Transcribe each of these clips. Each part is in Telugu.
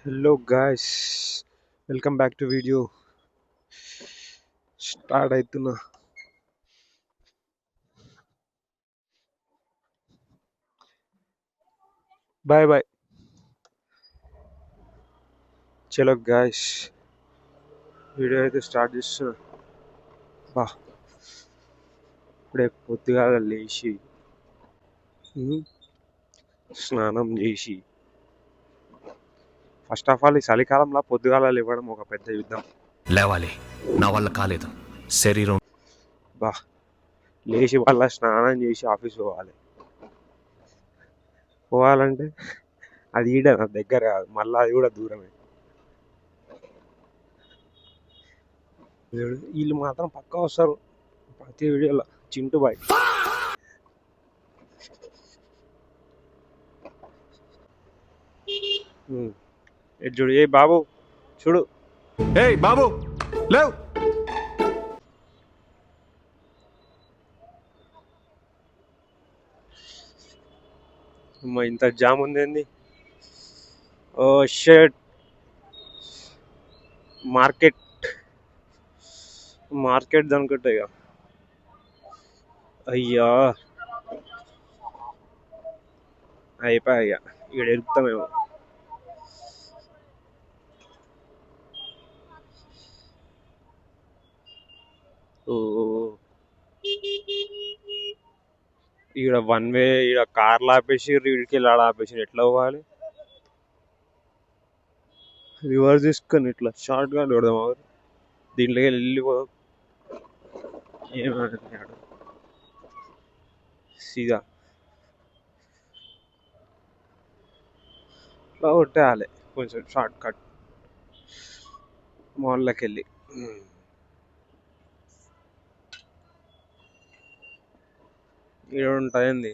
Hello guys, welcome back to video. Start అవుతున్నా. Bye bye. చలో గాయస్, వీడియో అయితే స్టార్ట్ చేస్తున్నా. బా, ఇప్పుడే పొద్దుగాల లేచి ఉమ్, స్నానం చేసి, ఫస్ట్ ఆఫ్ ఆల్ ఈ చలికాలంలో పొద్దుగాల లేవడం ఒక పెద్ద యుద్ధం. లేవాలి, నా వల్ల కాలేదు. శరీరం బా, లేచి వాళ్ళ స్నానం చేసి ఆఫీస్ పోవాలంటే అది ఈడ నా దగ్గర కాదు, మళ్ళీ అది కూడా దూరమే. వీళ్ళు మాత్రం పక్కా వస్తారు ప్రతి వీడియోలో. చింటూ బాయ్. ఎటు చూడు, ఏ బాబు చూడు. ఏయ్ బాబు, లేవ్. అమ్మా, ఇంత జామ్ ఉంది ఏంది? ఓ షర్ట్. మార్కెట్ మార్కెట్ అనుకుంటా ఇక. అయ్యా, అయిపోయా ఇక. ఇక్కడ ఎరుపుతామేమో. ఓ, ఈడ వన్ వే, ఈడ కార్లు ఆపేసి వీడికి వెళ్ళి ఆడ ఆపేసి ఎట్లా పోవాలి? రివర్స్ తీసుకొని ఇట్లా షార్ట్ గా కొడదాం. అవరు దీంట్లోకి వెళ్ళిపోదాం. ఏమన్నాడు సీదా ఇట్లా కొట్టేయాలి, కొంచెం షార్ట్ కట్ మాల్లోకి వెళ్ళి. ఈడ ఉంటుంది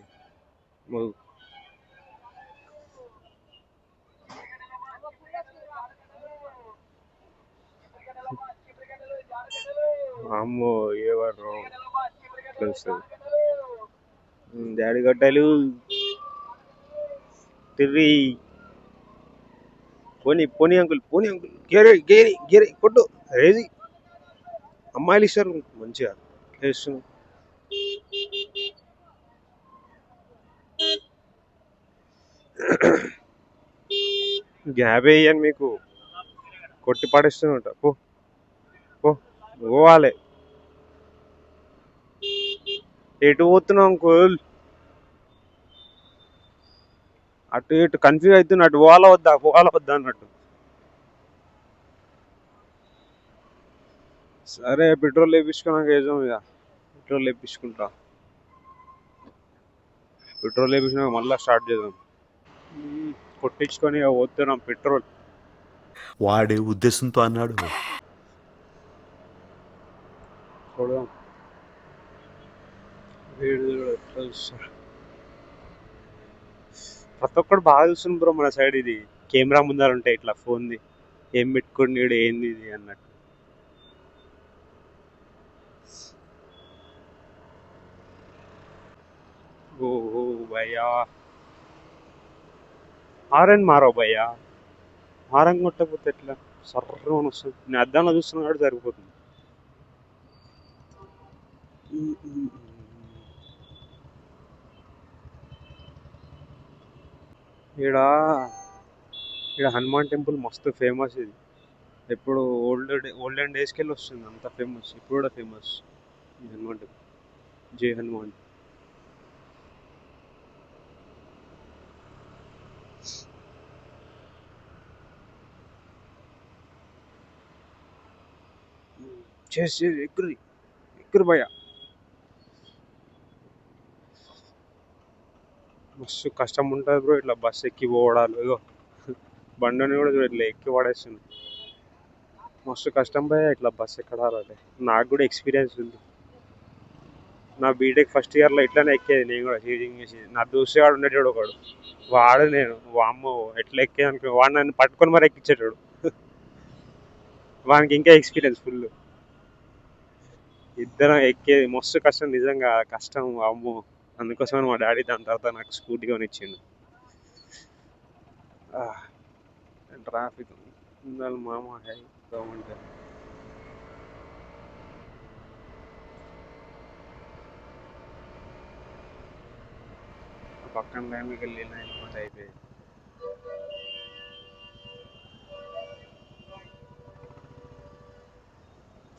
అమ్మో, ఎవరు తెలుస్తుంది. డాడీ గడ్డలు తిర్రి. పోనీ పోనీ అంకుల్, పోనీ అంకుల్. గేరే గేరి గేరి కొట్టు. రేది అమ్మాయిలు ఇస్తారు మంచిగా చేస్తున్నాం. గ్యాప్ వేయని మీకు కొట్టి పడేస్తున్నట. పో పో, పోవాలి. ఎటు పోతున్నావు అంకుల్? అటు ఇటు కన్ఫ్యూజ్ అవుతున్నా. అటు పోవాలా వద్దా అన్నట్టు. సరే, పెట్రోల్ వేపించుకున్నాక వేద్దాం ఇక. పెట్రోల్ వేపించుకుంటా. పెట్రోల్ వేపించినాక మళ్ళీ స్టార్ట్ చేద్దాం. కొట్టించుకొని ఇక పోతున్నాం పెట్రోల్. వాడే ఉద్దేశంతో అన్నాడు. చూడదాం వీడు ఎట్లా చూస్తాడు. ప్రతి ఒక్కడు బాగా చూస్తుంది బ్రో మన సైడ్. ఇది కెమెరా ముందర ఉంటాయి ఇట్లా ఫోన్ది. ఏం పెట్టుకోండి వీడు, ఏంది ఇది అన్నట్టు. ఓహో భయ్యా, హారన్ మారో భయ్యా. హారన్ కొట్టకపోతే ఎట్లా? సర్రమని వస్తుంది. నేను అద్దంలో చూస్తున్నా కాబట్టి సరిపోతుంది. ఈడ ఈడ హనుమాన్ టెంపుల్ మస్తు ఫేమస్. ఇది ఎప్పుడు ఓల్డెన్ డేస్కి వెళ్ళి వస్తుంది, అంత ఫేమస్. ఇప్పుడు కూడా ఫేమస్ ఈ హనుమాన్ టెంపుల్. జై హనుమాన్. చేసి ఎగురి ఎగురు భయ్యా. మస్తు కష్టం ఉంటుంది బ్రో ఇట్లా బస్సు ఎక్కి పోవడాలు. ఇగో బండిని కూడా ఇట్లా ఎక్కి పడేస్తుంది. మస్తు కష్టం భయ్యా ఇట్లా బస్సు ఎక్కడాలంటే. నాకు కూడా ఎక్స్పీరియన్స్ ఉంది. నా బీటెక్ ఫస్ట్ ఇయర్లో ఇట్లానే ఎక్కేది నేను కూడా. సీటింగ్ చేసి నా దోస్తుగాడు ఉండేటోడు ఒకడు. వాడు నేను వామ్మో ఎట్లా ఎక్కేది అనుకో. వాడు నన్ను పట్టుకొని మరి ఎక్కించేటోడు. వానికి ఇంకా ఎక్స్పీరియన్స్ ఫుల్. ఇద్దరం ఎక్కేది మస్తు కష్టం, నిజంగా కష్టం అమ్మో. అందుకోసమని మా డాడీ దాని తర్వాత నాకు స్కూటీ కొనిచ్చిండు. ట్రాఫిక్ ఉండాలి మామ హై ఉంటే పక్కన లైన్కి వెళ్ళి లైన్ పోతే అయిపోయింది.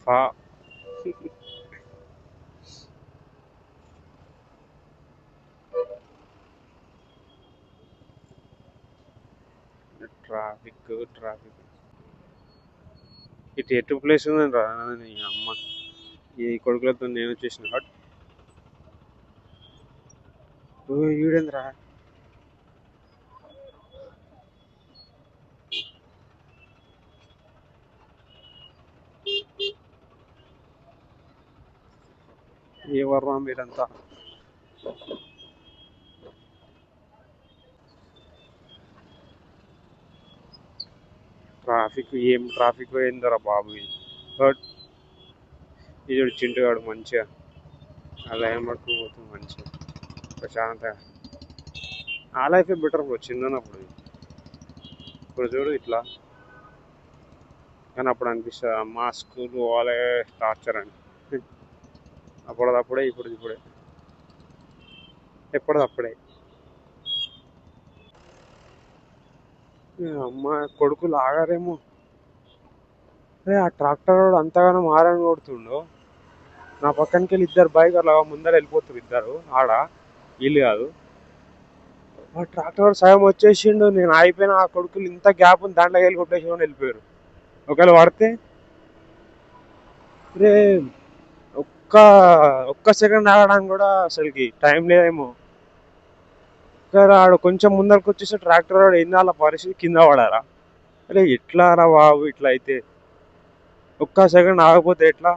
ఫా ట్రాఫిక్ ట్రాఫిక్ ఇటు ఎటు ప్లేస్ ఉందని రా నీ అమ్మ ఈ కొడుకులతో నేను వచ్చేసిన బట్ ఈడేంద్రా ఏ వర్రా మీరంతా ట్రాఫిక్ ఏం ట్రాఫిక్ అయిందరా బాబు బట్ ఇది చింటుగాడు మంచిగా అలా ఏం పట్టుకుని పోతుంది మంచిగా ప్రశాంతంగా ఆ లైఫే బెటర్ బ్రో చిన్నప్పుడు. ఇప్పుడు చూడు ఇట్లా కానీ అప్పుడు అనిపిస్తుంది అమ్మ స్కూల్ పోవాలి టార్చర్ అని. అప్పుడప్పుడే ఇప్పుడు ఇప్పుడే ఎప్పటిదప్పుడే అమ్మ కొడుకులు ఆగారేమో. అరే ఆ ట్రాక్టర్ వాడు అంతగానో మారని కొడుతుండో నా పక్కనకి వెళ్ళి ఇద్దరు బైక్ అలా ముందర వెళ్ళిపోతారు ఇద్దరు ఆడ వీళ్ళు కాదు. ఆ ట్రాక్టర్ వాడు సగం వచ్చేసిండు నేను ఆగిపోయినా ఆ కొడుకులు ఇంత గ్యాప్ ఉంది దాంట్లోకి వెళ్ళి కొట్టేసి వెళ్ళిపోయారు. ఒకవేళ పడితే రే ఒక్క ఒక్క సెకండ్ ఆగడానికి కూడా అసలుకి టైం లేదేమో. ఆడు కొంచెం ముందరకు వచ్చేసి ట్రాక్టర్ వాడు ఏంది వాళ్ళ పరిస్థితి కింద పడారా. అరే ఎట్లా రా బాబు ఇట్లా అయితే ఒక్క సెకండ్ ఆగపోతే ఎట్లా.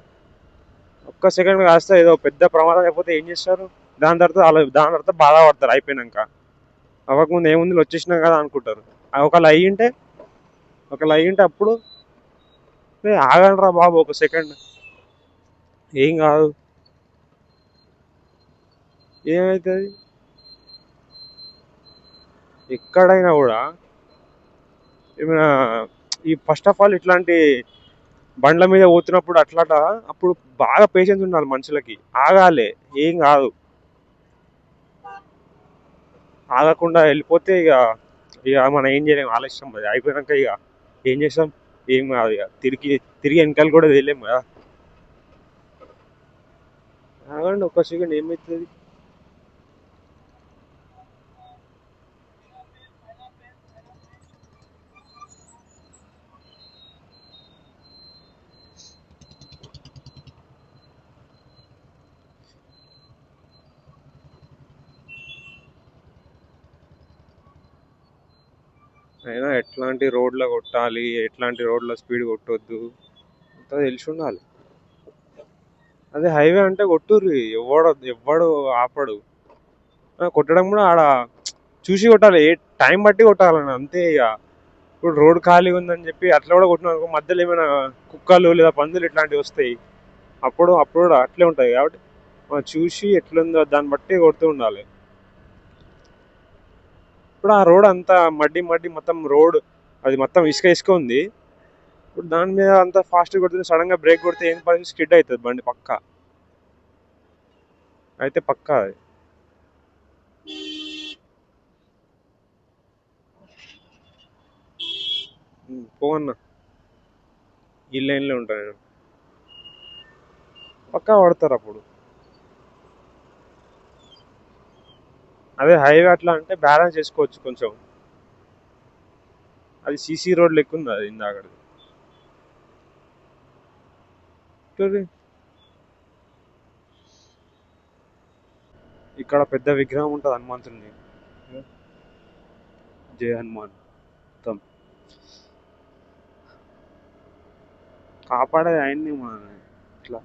ఒక్క సెకండ్ కాస్తే ఏదో పెద్ద ప్రమాదం అయిపోతే ఏం చేస్తారు. దాని తర్వాత బాధపడతారు అయిపోయినాక. అవ్వకముందు ఏముంది వచ్చేసినాం కదా అనుకుంటారు. ఒకళ్ళు అయ్యింటే అప్పుడు ఆగండి రా బాబు ఒక సెకండ్ ఏం కాదు ఏమవుతుంది. ఎక్కడైనా కూడా ఏమైనా ఈ ఫస్ట్ ఆఫ్ ఆల్ ఇట్లాంటి బండ్ల మీద పోతున్నప్పుడు అట్లాట అప్పుడు బాగా పేషెన్స్ ఉండాలి మనుషులకి. ఆగాలి ఏం కాదు. ఆగకుండా వెళ్ళిపోతే ఇక ఇక మనం ఏం చేయలేము. ఆలస్యం అది అయిపోయాక ఇక ఏం చేస్తాం ఏం కాదు. ఇక తిరిగి వెనకాల కూడా తెలియలేము కదా. ఆగండి ఒక్క సెకండ్ ఏమవుతుంది. అయినా ఎట్లాంటి రోడ్లో కొట్టాలి ఎట్లాంటి రోడ్లో స్పీడ్ కొట్టొద్దు అంతా తెలిసి ఉండాలి. అదే హైవే అంటే కొట్టుర్రి ఎవ్వడు ఆపడు. కొట్టడం కూడా ఆడ చూసి కొట్టాలి. ఏ టైం బట్టి కొట్టాలని అంతే. ఇక ఇప్పుడు రోడ్ ఖాళీగా ఉందని చెప్పి అట్లా కూడా కొట్టిన మధ్యలో ఏమైనా కుక్కలు లేదా పందులు ఇట్లాంటివి వస్తాయి. అప్పుడు కూడా అట్లే ఉంటాయి కాబట్టి మనం చూసి ఎట్లుందో దాన్ని బట్టి కొడుతూ ఉండాలి. ఇప్పుడు ఆ రోడ్ అంతా మడ్డి మొత్తం రోడ్ అది మొత్తం ఇసుక ఉంది. ఇప్పుడు దాని మీద అంతా ఫాస్ట్గా కొడుతుంది. సడన్గా బ్రేక్ కొడితే ఏం పరిస్థితి స్కిడ్ అవుతుంది బండి పక్కా. అయితే పక్కా అది పోవన్నా ఈ లైన్లో ఉంటాను నేను పక్కా పడతారు అప్పుడు. అదే హైవే అట్లా అంటే బ్యాలెన్స్ చేసుకోవచ్చు కొంచెం. అది సీసీ రోడ్ లెక్క ఉంది అది ఇందాకది. ఇక్కడ పెద్ద విగ్రహం ఉంటుంది హనుమంతుడిని. జై హనుమాన్ మొత్తం కాపాడేది ఆయన్ని మన ఇట్లా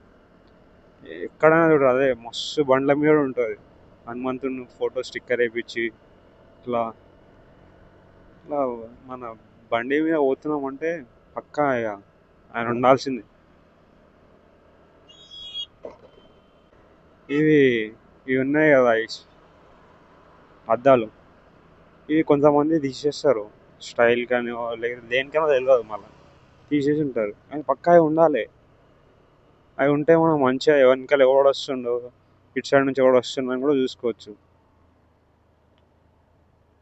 ఎక్కడైనా చూడు అదే మస్తు బండ్ల మీద ఉంటుంది హనుమంతుడిని ఫోటో స్టిక్కర్ వేయించి ఇట్లా ఇట్లా మన బండి మీద పోతున్నామంటే పక్కా ఇక ఆయన ఉండాల్సింది. ఇవి ఉన్నాయి కదా అద్దాలు ఇవి కొంతమంది తీసేస్తారు స్టైల్ కానీ లేకపోతే దేనికైనా తెలియదు మళ్ళీ తీసేసి ఉంటారు. కానీ పక్కా అవి ఉండాలి. అవి ఉంటే మనం మంచిగా వెనకాల ఎవడు వస్తుండో ఇటు సైడ్ నుంచి ఎవడు వస్తుండో కూడా చూసుకోవచ్చు.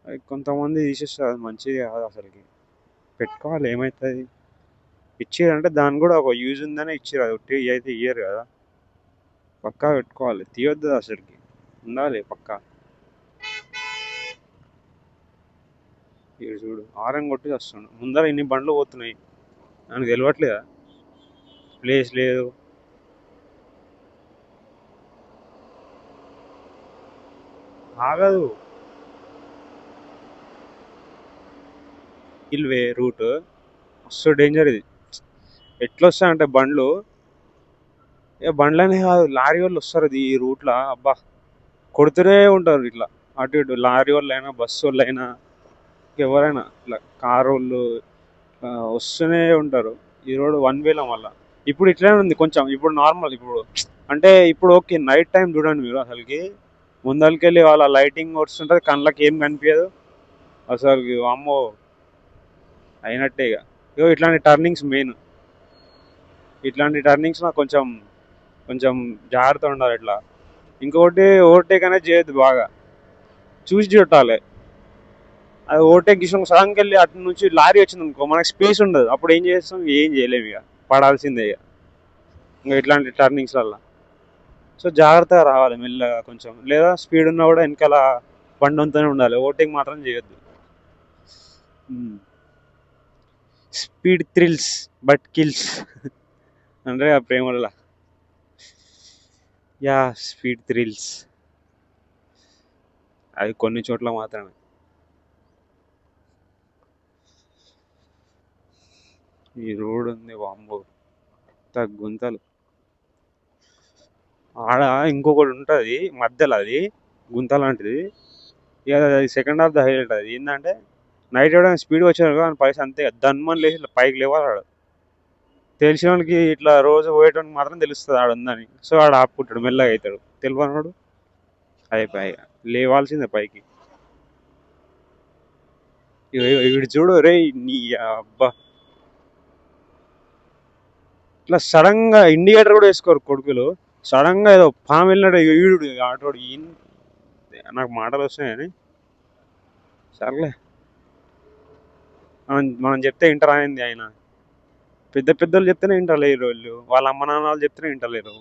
అవి కొంతమంది తీసేస్తారు, అది మంచిది కాదు అసలుకి. పెట్టుకోవాలి, ఏమవుతుంది. ఇచ్చిరంటే దాని కూడా ఒక యూజ్ ఉందనే ఇచ్చిరు, అది ఒట్టి అయితే ఇయ్యరు కదా. పక్కా పెట్టుకోవాలి, తీయొద్దు అసలుకి, ఉండాలి పక్కా. ఇటు చూడు ఆరం కొట్టి వస్తుండు, ముందర ఇన్ని బండ్లు పోతున్నాయి, నాకు తెలియట్లేదా ప్లేస్ లేదు. ఆగదు రైల్వే రూట్, మస్తు డేంజర్ ఇది. ఎట్లా వస్తాయంటే బండ్లు, ఇక బండ్లనే కాదు లారీ వాళ్ళు వస్తారు ఈ రూట్లో, అబ్బా కొడుతూనే ఉంటారు ఇట్లా అటు ఇటు. లారీ వాళ్ళు అయినా బస్సు వాళ్ళు అయినా ఎవరైనా ఇట్లా కారు వాళ్ళు వస్తూనే ఉంటారు. ఈ రోడ్ వన్ వేలో మళ్ళా ఇప్పుడు ఇట్లనే ఉంది కొంచెం, ఇప్పుడు నార్మల్. ఇప్పుడు అంటే ఇప్పుడు ఓకే, నైట్ టైం చూడండి మీరు అసలుకి, ముందరికెళ్ళి వాళ్ళ లైటింగ్ వస్తుంటుంది, కళ్ళకి ఏం కనిపించదు అసలు. అమ్మో అయినట్టే ఇక. ఇగో ఇట్లాంటి టర్నింగ్స్ మెయిన్, ఇట్లాంటి టర్నింగ్స్ నాకు కొంచెం కొంచెం జాగ్రత్త ఉండాలి ఇట్లా. ఇంకొకటి ఓవర్టేక్ అనేది చేయొద్దు, బాగా చూసి చుట్టాలి. అది ఓవర్టేక్ చేసిన సడన్కి వెళ్ళి అటు నుంచి లారీ వచ్చింది అనుకో, మనకి స్పేస్ ఉండదు, అప్పుడు ఏం చేస్తాం, ఏం చేయలేము ఇక, పడాల్సిందే ఇక. ఇంకా ఇట్లాంటి టర్నింగ్స్లల్లో సో జాగ్రత్తగా రావాలి మెల్లగా కొంచెం, లేదా స్పీడ్ ఉన్నా కూడా వెనకాల బండి అంతనే ఉండాలి, ఓవర్టేక్ మాత్రం చేయొద్దు. స్పీడ్ థ్రిల్స్ బట్ కిల్స్ అంటే ఆ ప్రేమల, యా స్పీడ్ థ్రిల్స్ అది కొన్ని చోట్ల మాత్రమే. ఈ రోడ్ ఉంది వామ్మో, గుంతలు. ఆడ ఇంకొకటి ఉంటుంది మధ్యలో, అది గుంత లాంటిది. ఇక అది సెకండ్ హాఫ్ ద హైలైట్. అది ఏంటంటే నైట్ ఎవడైనా స్పీడ్ వచ్చారు కానీ పైసా అంతే, దన్మని లేచి ఇట్లా పైకి లేవాలి ఆడు. తెలిసిన వాళ్ళకి ఇట్లా రోజు పోయేటోనికి మాత్రం తెలుస్తుంది ఆడ ఉందని, సో ఆడ ఆపుకుంటాడు, మెల్లగా అవుతాడు. తెలియనోడు అయిపోయి లేవాల్సిందే పైకి. వీడు చూడు రే, నీ అబ్బా ఇట్లా సడన్ గా ఇండికేటర్ కూడా వేసుకోరు కొడుకులు. సడన్ గా ఏదో పాము వెళ్ళినాడు ఈడు ఆటోడు. నాకు మాటలు వస్తున్నాయని సర్లే, మనం చెప్తే ఇంటర్ అయింది ఆయన. పెద్ద పెద్దలు చెప్తేనే ఇంటలేరు వాళ్ళు, వాళ్ళ అమ్మ నాన్న వాళ్ళు చెప్తేనే ఇంటలేరు.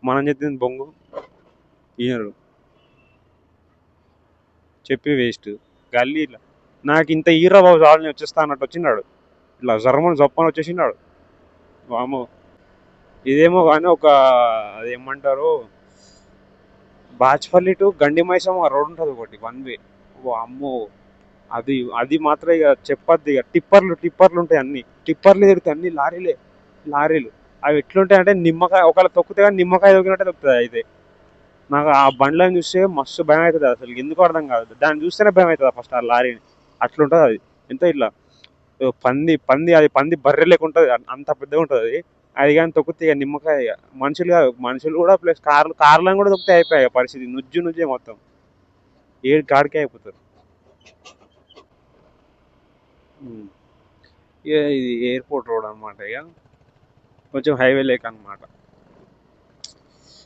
మనం చెప్పింది బొంగు ఈయనరు, చెప్పి వేస్ట్. గల్లీలో నాకు ఇంత ఈరా బాబు చాలని వచ్చేస్తా అన్నట్టు వచ్చినాడు, ఇట్లా జర్మన్ జప్పని వచ్చేసినాడు వామో. ఇదేమో కానీ ఒక అదేమంటారు, Bachupally to Gandi Maisamma road ఉంటుంది ఒకటి, వన్ వే. అమ్మో అది అది మాత్రం ఇక చెప్పద్దు ఇక. టిప్పర్లు ఉంటాయి, అన్ని టిప్పర్లు తిరుగుతాయి, అన్ని లారీలు. అవి ఎట్లుంటాయి అంటే నిమ్మకాయ ఒకవేళ తొక్కితే కానీ నిమ్మకాయ తొక్కినట్టే తొక్కుతుంది అయితే. నాకు ఆ బండ్లను చూస్తే మస్తు భయం అవుతుంది అసలు, ఎందుకు అర్థం కాదు. దాన్ని చూస్తేనే భయం అవుతుంది ఫస్ట్ ఆ లారీని, అట్లుంటుంది అది. ఎంత ఇట్లా పంది బర్రె లేకుంటుంది, అంత పెద్దగా ఉంటుంది అది. అది కానీ తొక్కితే ఇక నిమ్మకాయ. ఇక మనుషులు కాదు, మనుషులు కూడా ప్లస్ కార్లను కూడా తొక్కితే అయిపోయాయి పరిస్థితి, నుజ్జే మొత్తం, ఏడు కాడికే అయిపోతారు. ఇక ఇది ఎయిర్పోర్ట్ రోడ్ అనమాట, ఇక కొంచెం హైవే లేక అనమాట.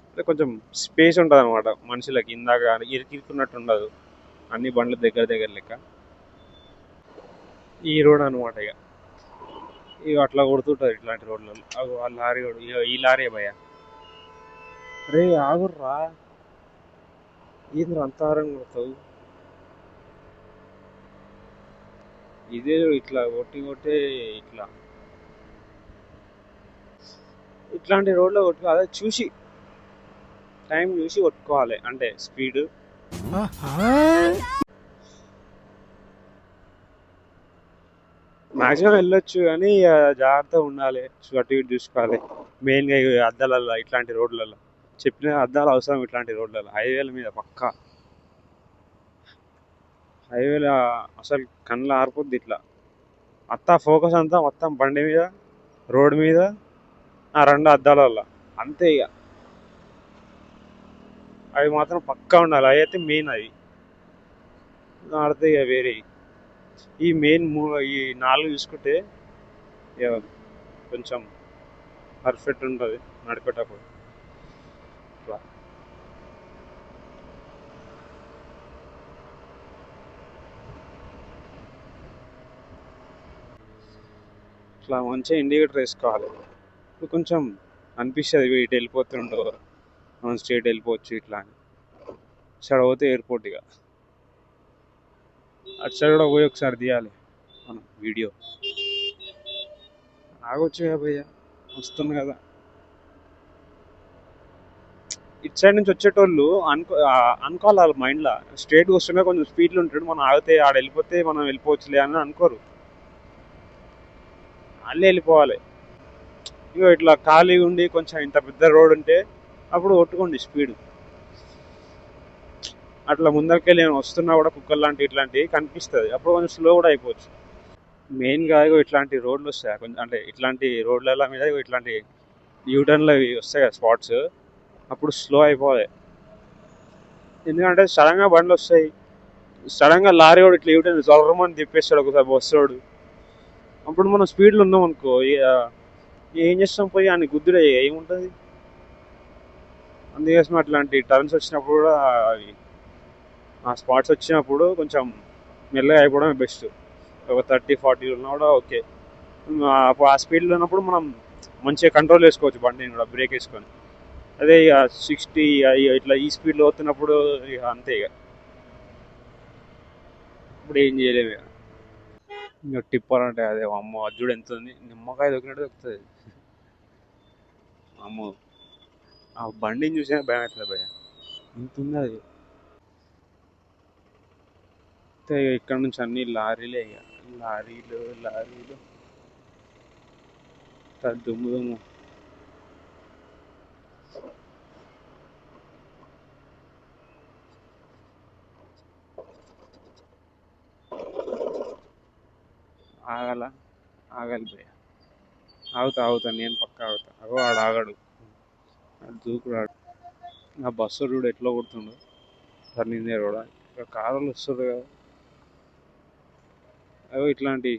అంటే కొంచెం స్పేస్ ఉంటుంది అనమాట మనుషులకి, ఇందాక ఇరుకున్నట్టు ఉండదు, అన్ని బండ్లు దగ్గర లెక్క. ఈ రోడ్ అనమాట ఇక. ఇక అట్లా కొడుతుంటారు ఇట్లాంటి రోడ్లలో. అవి ఆ లారీ ఇక ఈ లారీ భయ, రే ఆగుర్రా, ఏంద్ర అంత ఆరం కొడతావు. ఇదే ఇట్లా కొట్టే ఇట్లా ఇట్లాంటి రోడ్లో కొట్టుకో, అదే చూసి టైం చూసి కొట్టుకోవాలి, అంటే స్పీడ్. మాక్సిమం వెళ్ళొచ్చు కానీ జాగ్రత్తగా ఉండాలి, అటు ఇటు చూసుకోవాలి. మెయిన్గా అద్దాలలో ఇట్లాంటి రోడ్లలో చెప్పిన అద్దాలు అవసరం, ఇట్లాంటి రోడ్లలో హైవేల మీద పక్కా. హైవేలో అసలు కళ్ళు ఆరిపోద్ది ఇట్లా, ఫోకస్ అంతా మొత్తం బండి మీద, రోడ్ మీద, ఆ రెండు అద్దాలలో అంతే ఇక. అవి మాత్రం పక్కా ఉండాలి, అవి అయితే మెయిన్. అవి ఆడితే ఇక వేరే. ఈ మెయిన్ ఈ 4 చూసుకుంటే ఇక కొంచెం పర్ఫెక్ట్ ఉంటుంది నడిపేటప్పుడు. ఇట్లా ఇట్లా మంచిగా ఇండికేటర్ వేసుకోవాలి. ఇప్పుడు కొంచెం అనిపిస్తుంది ఇటు వెళ్ళిపోతుండో మనం స్ట్రేట్ వెళ్ళిపోవచ్చు ఇట్లా అని. సైడ్ పోతే ఎయిర్పోర్ట్, ఇక అటు సైడ్ కూడా పోయి ఒకసారి తీయాలి మనం వీడియో. ఆగొచ్చు కదా భయ్య, వస్తుంది కదా. ఇటు సైడ్ నుంచి వచ్చేటోళ్ళు అనుకోవాలి వాళ్ళ మైండ్లో, స్ట్రేట్గా వస్తున్నా కొంచెం స్పీడ్లో ఉంటాడు, మనం ఆగితే ఆడ వెళ్ళిపోతే మనం వెళ్ళిపోవచ్చులే అని అనుకోరు, అల్లే వెళ్ళిపోవాలి. ఇగో ఇట్లా ఖాళీ ఉండి కొంచెం ఇంత పెద్ద రోడ్ ఉంటే అప్పుడు కొట్టుకోండి స్పీడ్. అట్లా ముందరికెళ్ళి వస్తున్నా కూడా కుక్కర్ లాంటి ఇట్లాంటివి కనిపిస్తుంది, అప్పుడు కొంచెం స్లో కూడా అయిపోవచ్చు. మెయిన్గా ఇగో ఇట్లాంటి రోడ్లు వస్తాయి కొంచెం, అంటే ఇట్లాంటి రోడ్ల మీద ఇట్లాంటి యూటర్న్లు వస్తాయి కదా స్పాట్స్, అప్పుడు స్లో అయిపోవాలి. ఎందుకంటే సడన్గా బండ్లు వస్తాయి, సడన్గా లారీ వాడు ఇట్లా యూటర్న్ జొర్రమని తిప్పేస్తాడు ఒకసారి బస్సోడు, అప్పుడు మనం స్పీడ్లో ఉన్నాం అనుకో ఏం చేస్తాం, పోయి అని గుద్దుడే ఏముంటుంది. అందుకోసం అట్లాంటి టర్న్స్ వచ్చినప్పుడు కూడా ఆ స్పాట్స్ వచ్చినప్పుడు కొంచెం మెల్లగా అయిపోవడమే బెస్ట్. ఒక 30-40 ఉన్నా కూడా ఓకే. ఆ స్పీడ్లో ఉన్నప్పుడు మనం మంచిగా కంట్రోల్ చేసుకోవచ్చు బండిని కూడా బ్రేక్ వేసుకొని. అదే ఇక 60 ఇట్లా ఈ స్పీడ్లో వస్తున్నప్పుడు ఇక అంతే, ఇక ఇప్పుడు ఏం చేయలేము. ఇంకా టిప్పర్ అంటే అదే అమ్మ అజ్జుడు ఎంత ఉంది, నిమ్మకాయ దొరికినట్టు దొరుకుతుంది అమ్మ. ఆ బండిని చూసినా భయం అవుతుంది భయ, ఇంత ఉంది అది. ఇక్కడ నుంచి అన్ని లారీలే, ఇక లారీలు దుమ్ము దుమ్ము. ఆగాలి భయ, ఆగుతా నేను పక్కా ఆగుతా. అగో ఆడు ఆగాడు, దూకురాడు. ఆ బస్సు చూడు ఎట్లా కొడుతుండు టర్నింగ్ కూడా. ఇక కారులు వస్తుంది కదా, అగో ఇట్లాంటి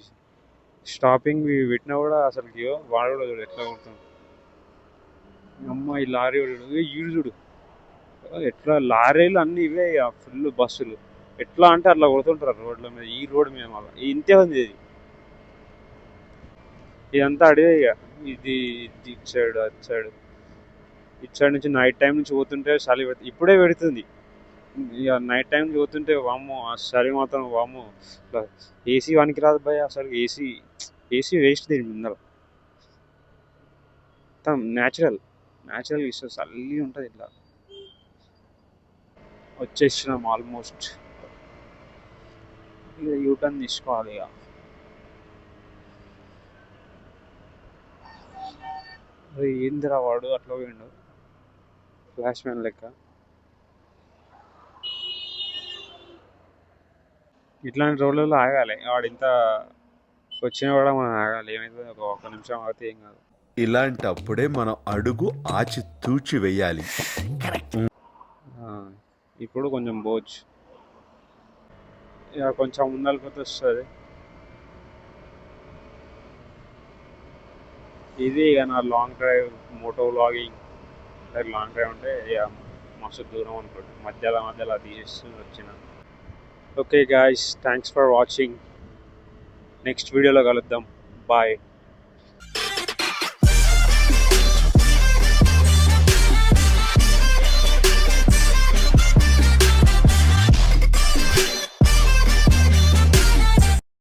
స్టాపింగ్ పెట్టినా కూడా అసలు వాడు కూడా చూడు ఎట్లా కొడుతుంది. అమ్మ ఈ లారీ ఈడు చూడు ఎట్లా, లారీలు అన్నీ ఇవే ఇక ఫుల్ బస్సులు ఎట్లా అంటే అట్లా కొడుతుంటారు రోడ్ల మీద. ఈ రోడ్డు మీద మళ్ళీ ఇంతే ఉంది ఇది, ఇదంతా అడిగే ఇక. ఇది ఇటు సైడ్ ఇటు సైడ్ నుంచి నైట్ టైం నుంచి పోతుంటే చలి పెడుతుంది, ఇప్పుడే పెడుతుంది. ఇక నైట్ టైం నుంచి పోతుంటే వామ్మో ఆ చలి మాత్రం వామ్మో. ఏసీ వానికి రాదు భయ అసలు, ఏసీ వేస్ట్ దీని ముందర. మొత్తం న్యాచురల్ ఇస్తుంది, చల్లి ఉంటుంది ఇట్లా. వచ్చేసినాం ఆల్మోస్ట్, ఇక యూటర్న్ తీసుకోవాలి. ఇక ఏందిరా వాడు అట్లా పోయిండు ఫ్లాష్ మ్యాన్ లెక్క. ఇట్లాంటి రోడ్లలో ఆగాలి, వాడు ఇంత వచ్చినా కూడా మనం ఆగాలి. ఏమైతుంది ఒక నిమిషం ఆగితే ఏం కాదు. ఇలాంటప్పుడే మనం అడుగు ఆచి తూచి వెయ్యాలి. ఇప్పుడు కొంచెం పోవచ్చు, ఇక కొంచెం ముందరిపోతే వస్తుంది. ఇది ఇక నా long drive, moto vlogging. Long drive అంటే ఇక మస్తు దూరం అనుకోండి, మధ్యలో తీసేస్తూ వచ్చిన. Okay guys, thanks for watching. Next వీడియోలో కలుద్దాం, బాయ్.